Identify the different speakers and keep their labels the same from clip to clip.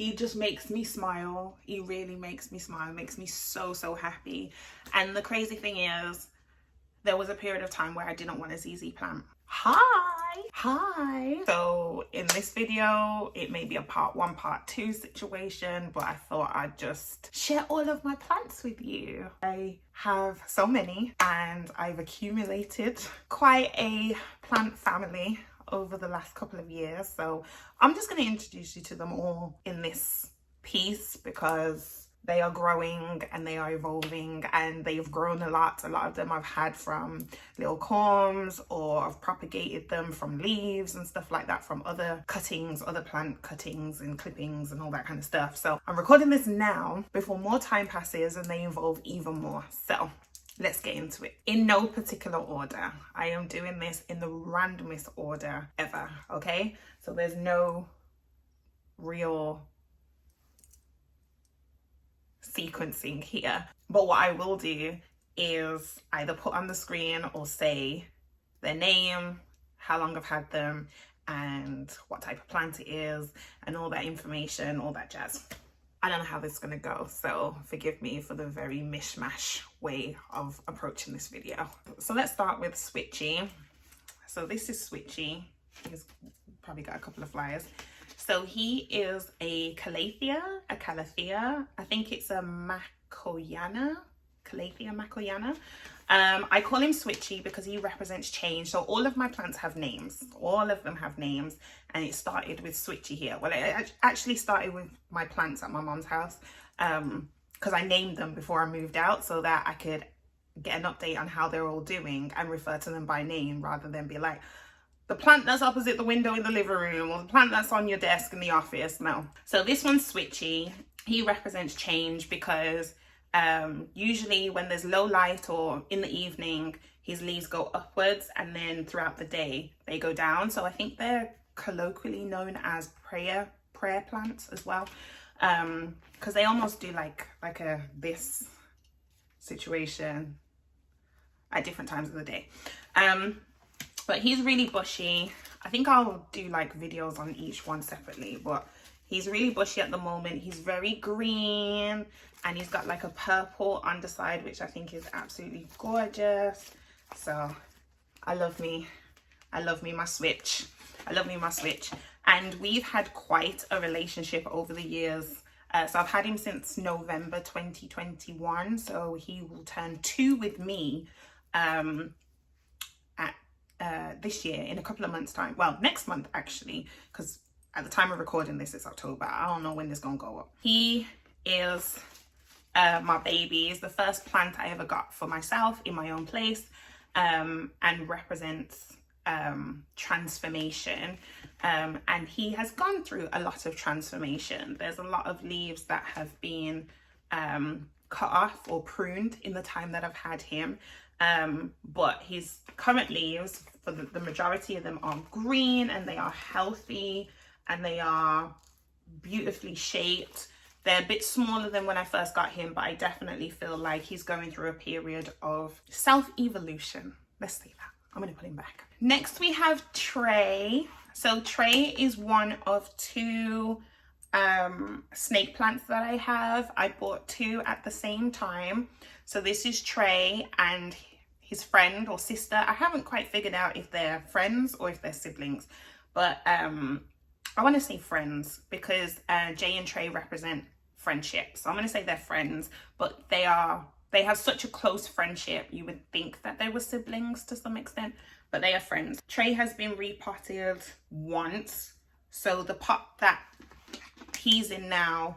Speaker 1: He just makes me smile. He really makes me smile. Makes me so, so happy. And the crazy thing is, there was a period of time where I didn't want a ZZ plant. Hi. So in this video, it may be a part 1, part 2 situation, but I thought I'd just share all of my plants with you. I have so many, and I've accumulated quite a plant family over the last couple of years, so I'm just going to introduce you to them all in this piece because they are growing and they are evolving, and they've grown a lot of them I've had from little corms, or I've propagated them from leaves and stuff like that, from other cuttings, other plant cuttings and clippings and all that kind of stuff. So I'm recording this now before more time passes and they evolve even more. So let's get into it. In no particular order. I am doing this in the randomest order ever, okay? So there's no real sequencing here. But what I will do is either put on the screen or say their name, how long I've had them, and what type of plant it is, and all that information, all that jazz. I don't know how this is going to go, so forgive me for the very mishmash way of approaching this video. So let's start with Switchy. So this is Switchy. He's probably got a couple of flyers. So he is a Calathea. I think it's a Makoyana. Calathea Makoyana. I call him Switchy because he represents change. So all of my plants have names. All of them have names. And it started with Switchy here. Well, it actually started with my plants at my mom's house. Because I named them before I moved out so that I could get an update on how they're all doing and refer to them by name rather than be like, the plant that's opposite the window in the living room, or the plant that's on your desk in the office. No. So this one's Switchy. He represents change because usually when there's low light or in the evening, his leaves go upwards, and then throughout the day they go down. So I think they're colloquially known as prayer plants as well, because they almost do like this situation at different times of the day. But he's really bushy. I think I'll do like videos on each one separately, but he's really bushy at the moment. He's very green, and he's got like a purple underside, which I think is absolutely gorgeous. So I love me my Switch. I love me my Switch. And we've had quite a relationship over the years. So I've had him since November 2021. So he will turn 2 with me this year in a couple of months' time. Well, next month actually, because at the time of recording this, it's October. I don't know when this is gonna go up. He is my baby. He's the first plant I ever got for myself in my own place, and represents transformation, and he has gone through a lot of transformation. There's a lot of leaves that have been cut off or pruned in the time that I've had him, but his current leaves, for the majority of them, are green, and they are healthy, and they are beautifully shaped. They're a bit smaller than when I first got him, but I definitely feel like he's going through a period of self-evolution. Let's say that. I'm gonna put him back. Next we have Trey. So Trey is one of 2 snake plants that I have. I bought 2 at the same time. So this is Trey and his friend or sister. I haven't quite figured out if they're friends or if they're siblings, but I want to say friends because Jay and Trey represent friendship. So I'm going to say they're friends, but they have such a close friendship. You would think that they were siblings to some extent, but they are friends. Trey has been repotted once. So the pot that he's in now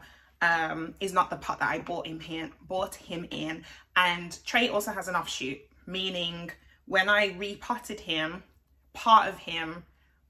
Speaker 1: is not the pot that I bought him in. And Trey also has an offshoot, meaning when I repotted him, part of him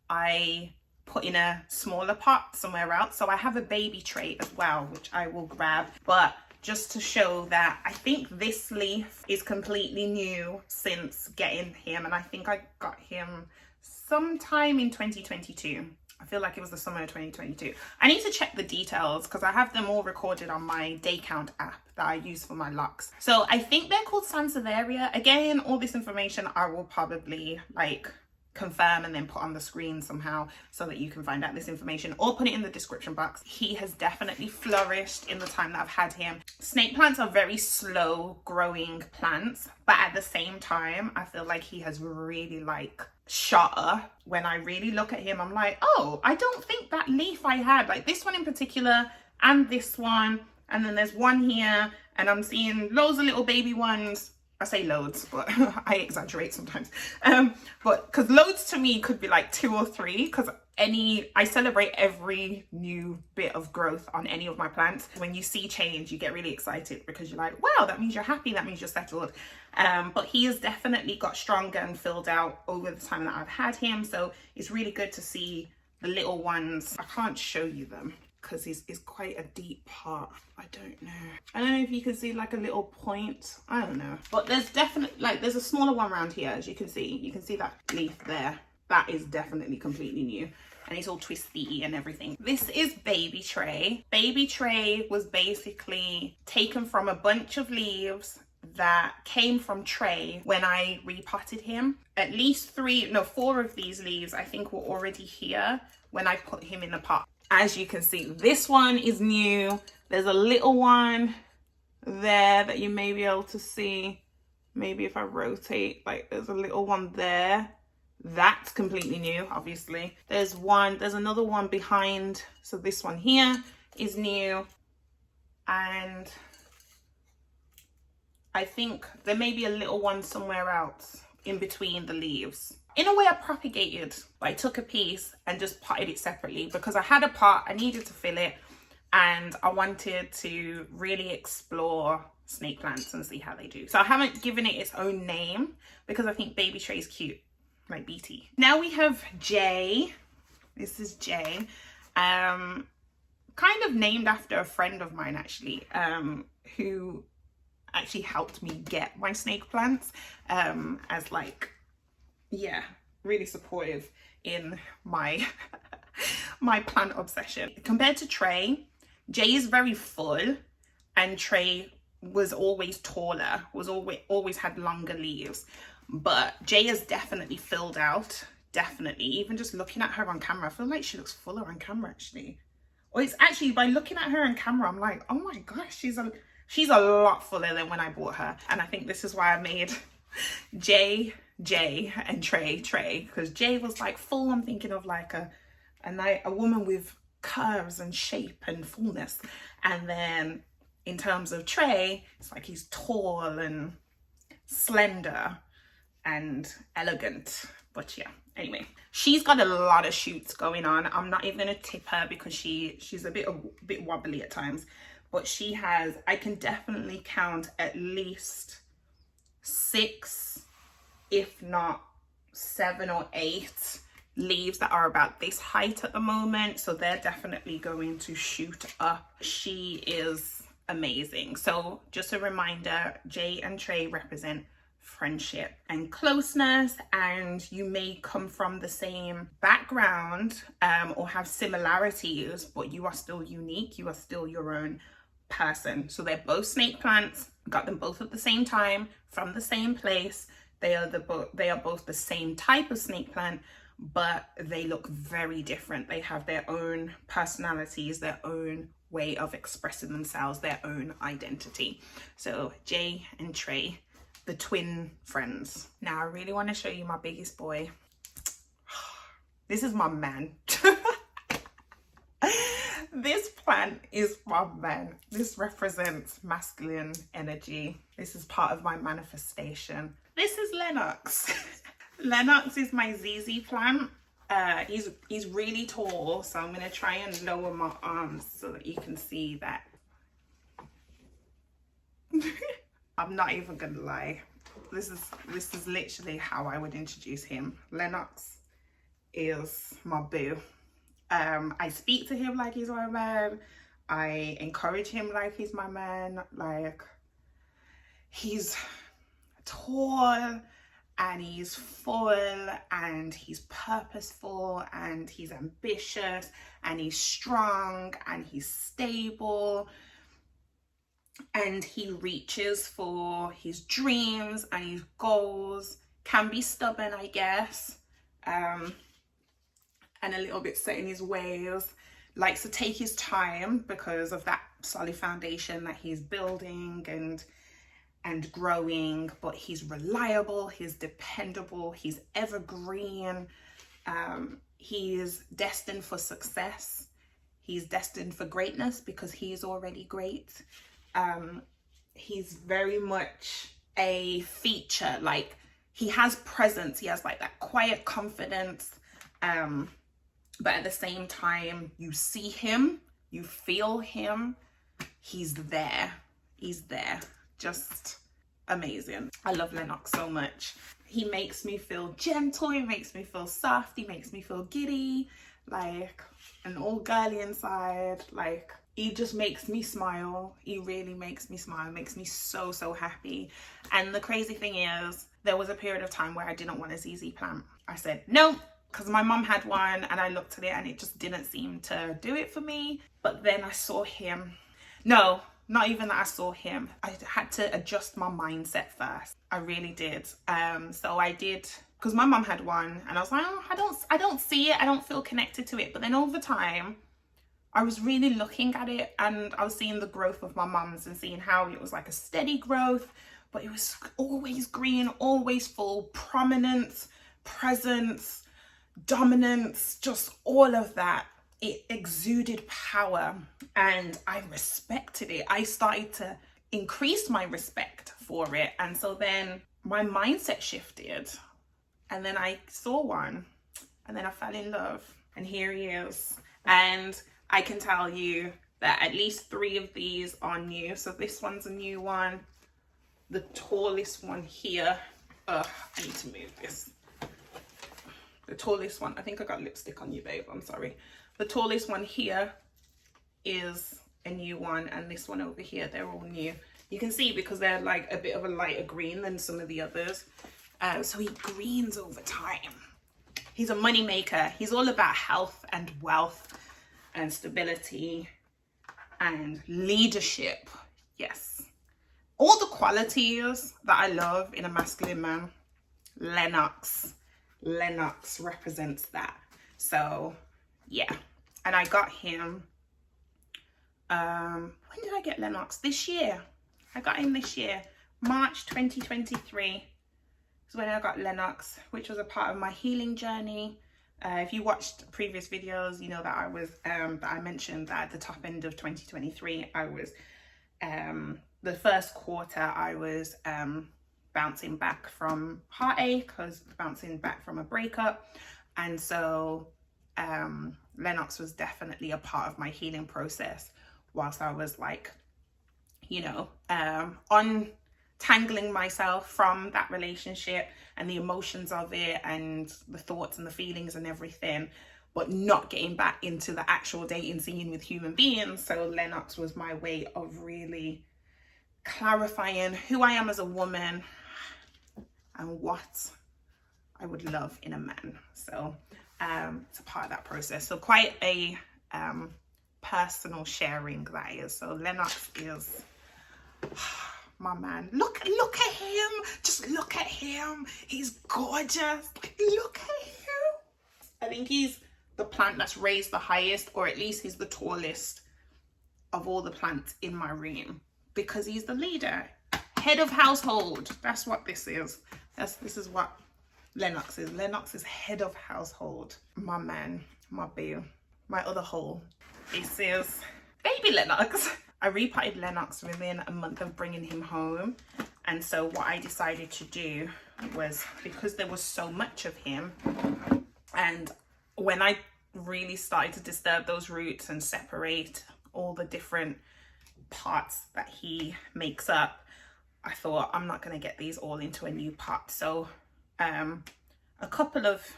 Speaker 1: I put in a smaller pot somewhere else. So I have a baby Trey as well, which I will grab. But just to show that I think this leaf is completely new since getting him, and I think I got him sometime in 2022. I feel like it was the summer of 2022. I need to check the details because I have them all recorded on my day count app that I use for my Locs. So I think they're called Sansevieria. Again, all this information I will probably like confirm and then put on the screen somehow so that you can find out this information, or put it in the description box. He has definitely flourished in the time that I've had him. Snake plants are very slow growing plants, but at the same time I feel like he has really like shot up. When I really look at him, I'm like, oh, I don't think that leaf I had, like this one in particular and this one, and then there's one here, and I'm seeing loads of little baby ones. I say loads, but I exaggerate sometimes. But because loads to me could be like 2 or 3, because I celebrate every new bit of growth on any of my plants. When you see change, you get really excited because you're like, wow, that means you're happy, that means you're settled. But he has definitely got stronger and filled out over the time that I've had him. So it's really good to see the little ones. I can't show you them because it's quite a deep part. I don't know if you can see like a little point, I don't know, but there's definitely like there's a smaller one around here. As you can see that leaf there, that is definitely completely new, and it's all twisty and everything. This is Baby Tray. Baby Tray was basically taken from a bunch of leaves that came from Tray when I repotted him. At least 4 of these leaves I think were already here when I put him in the pot. As you can see, this one is new. There's a little one there that you may be able to see. Maybe if I rotate, like there's a little one there. That's completely new, obviously. There's another one behind. So this one here is new. And I think there may be a little one somewhere else in between the leaves. In a way, I propagated, but I took a piece and just potted it separately because I had a pot, I needed to fill it, and I wanted to really explore snake plants and see how they do. So I haven't given it its own name because I think Baby Tray is cute, like BT. Now we have Jay. This is Jay. Kind of named after a friend of mine actually, who actually helped me get my snake plants, as like, yeah, really supportive in my my plant obsession. Compared to Tray, Jay is very full, and Tray was always taller, always had longer leaves, but Jay has definitely filled out. Definitely, even just looking at her on camera, I feel like she looks fuller on camera actually. Or it's actually by looking at her on camera, I'm like, oh my gosh, she's a lot fuller than when I bought her. And I think this is why I made Jay and Tray, because Jay was like full. I'm thinking of like a woman with curves and shape and fullness, and then in terms of Tray, it's like he's tall and slender and elegant. But yeah, anyway, she's got a lot of shoots going on. I'm not even gonna tip her because she's a bit wobbly at times, but she has, I can definitely count at least 6, if not 7 or 8 leaves that are about this height at the moment. So they're definitely going to shoot up. She is amazing. So just a reminder, Jay and Tray represent friendship and closeness, and you may come from the same background or have similarities, but you are still unique. You are still your own person. So they're both snake plants, got them both at the same time from the same place. They are both the same type of snake plant, but they look very different. They have their own personalities, their own way of expressing themselves, their own identity. So Jay and Tray, the twin friends. Now I really want to show you my biggest boy. This is my man. This plant is my man. This represents masculine energy. This is part of my manifestation. This is Lennoxx. Lennoxx is my ZZ plant. He's really tall, so I'm gonna try and lower my arms so that you can see that. I'm not even gonna lie. This is literally how I would introduce him. Lennoxx is my boo. I speak to him like he's my man. I encourage him like he's my man. Like, he's tall and he's full and he's purposeful and he's ambitious and he's strong and he's stable, and he reaches for his dreams and his goals. Can be stubborn, I guess, and a little bit set in his ways. Likes to take his time because of that solid foundation that he's building and growing, but he's reliable, he's dependable, he's evergreen. He is destined for success. He's destined for greatness because he's already great. He's very much a feature, like he has presence, he has like that quiet confidence, but at the same time you see him, you feel him, he's there, just amazing. I love Lennox so much. He makes me feel gentle, he makes me feel soft, he makes me feel giddy, like an all girly inside. Like he just makes me smile. He really makes me smile, makes me so happy. And the crazy thing is, there was a period of time where I didn't want a ZZ plant. I said no, because my mum had one and I looked at it and it just didn't seem to do it for me. But then I saw him. No, not even that I saw him. I had to adjust my mindset first. I really did. So I did, because my mum had one and I was like, oh, I don't see it. I don't feel connected to it. But then over time, I was really looking at it and I was seeing the growth of my mum's and seeing how it was like a steady growth, but it was always green, always full, prominence, presence, dominance, just all of that. It exuded power and I respected it. I started to increase my respect for it. And so then my mindset shifted and then I saw one and then I fell in love and here he is. And I can tell you that at least 3 of these are new. So this one's a new one. The tallest one here, I need to move this. The tallest one, I think I got lipstick on you, babe, I'm sorry. The tallest one here is a new one, and this one over here, they're all new. You can see because they're like a bit of a lighter green than some of the others. So he greens over time. He's a money maker. He's all about health and wealth and stability and leadership. Yes. All the qualities that I love in a masculine man, Lennox represents that. So yeah, and I got him, when did I get Lennox? This year. I got him this year, March 2023 is when I got Lennox, which was a part of my healing journey. If you watched previous videos, you know that I was, that I mentioned that at the top end of 2023, I was, the first quarter, I was bouncing back from heartache, bouncing back from a breakup. And so Lennox was definitely a part of my healing process whilst I was like, you know, untangling myself from that relationship and the emotions of it and the thoughts and the feelings and everything, but not getting back into the actual dating scene with human beings. So Lennox was my way of really clarifying who I am as a woman and what I would love in a man. So it's a part of that process. So quite a personal sharing that is. So Lennox is my man. Look at him. Just look at him. He's gorgeous. Look at him. I think he's the plant that's raised the highest, or at least he's the tallest of all the plants in my room, because he's the leader, head of household. That's what this is. This is what Lennox is. Lennox is head of household. My man, my boo, my other whole. This is baby Lennox. I repotted Lennox within a month of bringing him home. And so what I decided to do was, because there was so much of him, and when I really started to disturb those roots and separate all the different parts that he makes up, I thought, I'm not going to get these all into a new pot. So a couple of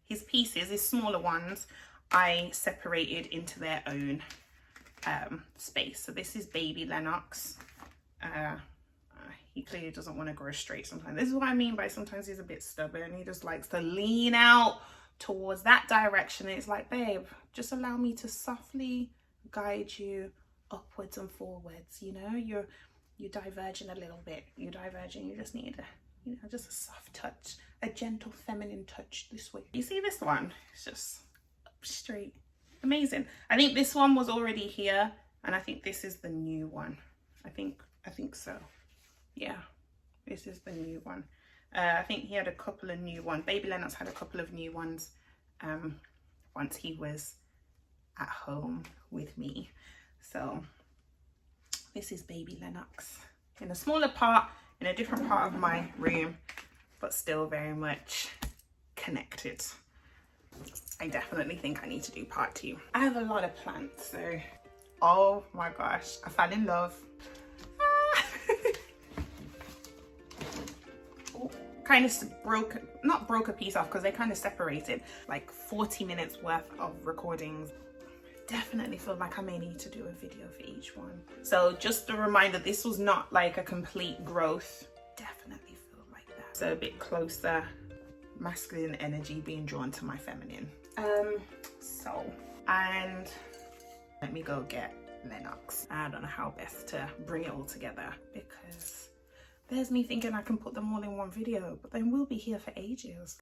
Speaker 1: his pieces, his smaller ones, I separated into their own space. So this is baby Lennox. He clearly doesn't want to grow straight sometimes. This is what I mean by sometimes he's a bit stubborn. He just likes to lean out towards that direction. It's like, babe, just allow me to softly guide you upwards and forwards. You know, you're diverging a little bit. You're diverging. You just need to you know, just a soft touch, a gentle feminine touch this way. You see this one? It's just straight amazing. I think this one was already here, and I think this is the new one. I think so. Yeah, this is the new one. I think he had a couple of new ones. Baby Lennox had a couple of new ones once he was at home with me. So this is Baby Lennox in a smaller part, in a different part of my room, but still very much connected. I definitely think I need to do part 2. I have a lot of plants, so oh my gosh, I fell in love. Oh, kind of not broke a piece off because they kind of separated. Like 40 minutes worth of recordings. Definitely feel like I may need to do a video for each one. So just a reminder, this was not like a complete growth. Definitely feel like that. So a bit closer, masculine energy being drawn to my feminine. And let me go get Lennox. I don't know how best to bring it all together, because there's me thinking I can put them all in one video, but then we'll be here for ages.